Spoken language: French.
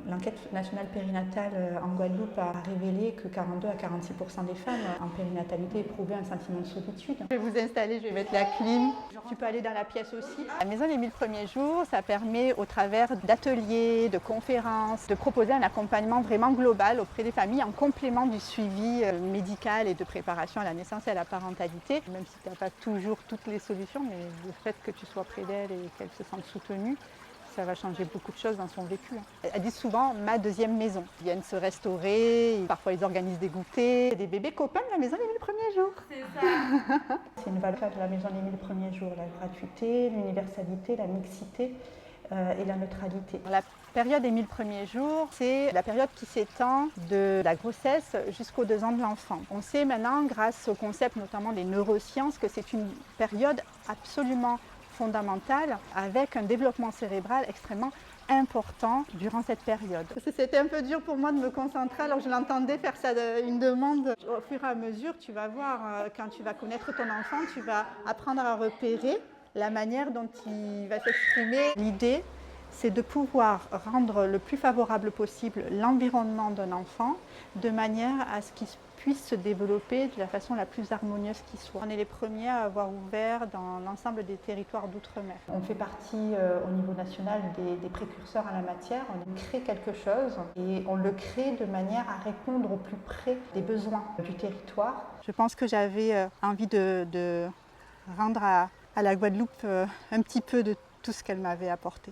L'enquête nationale périnatale en Guadeloupe a révélé que 42 à 46% des femmes en périnatalité éprouvaient un sentiment de solitude. Je vais vous installer, je vais mettre la clim. Tu peux aller dans la pièce aussi. La Maison des 1000 premiers jours, ça permet au travers d'ateliers, de conférences, de proposer un accompagnement vraiment global auprès des familles en complément du suivi médical et de préparation à la naissance et à la parentalité. Même si tu n'as pas toujours toutes les solutions, mais le fait que tu sois près d'elle et qu'elle se sente soutenue, ça va changer beaucoup de choses dans son vécu. Elles disent souvent ma deuxième maison. Ils viennent se restaurer, parfois ils organisent des goûters. Des bébés copains de la Maison des 1000 premiers jours. C'est ça. C'est une valeur de la Maison des 1000 premiers jours, la gratuité, l'universalité, la mixité et la neutralité. La période des 1000 premiers jours, c'est la période qui s'étend de la grossesse jusqu'aux 2 ans de l'enfant. On sait maintenant, grâce au concept notamment des neurosciences, que c'est une période absolument fondamentale avec un développement cérébral extrêmement important durant cette période. C'était un peu dur pour moi de me concentrer, alors je l'entendais faire ça, une demande. Au fur et à mesure, tu vas voir, quand tu vas connaître ton enfant, tu vas apprendre à repérer la manière dont il va s'exprimer. L'idée, c'est de pouvoir rendre le plus favorable possible l'environnement d'un enfant de manière à ce qu'il puisse se développer de la façon la plus harmonieuse qui soit. On est les premiers à avoir ouvert dans l'ensemble des territoires d'outre-mer. On fait partie au niveau national des précurseurs en la matière. On crée quelque chose et on le crée de manière à répondre au plus près des besoins du territoire. Je pense que j'avais envie de rendre à la Guadeloupe un petit peu de tout ce qu'elle m'avait apporté.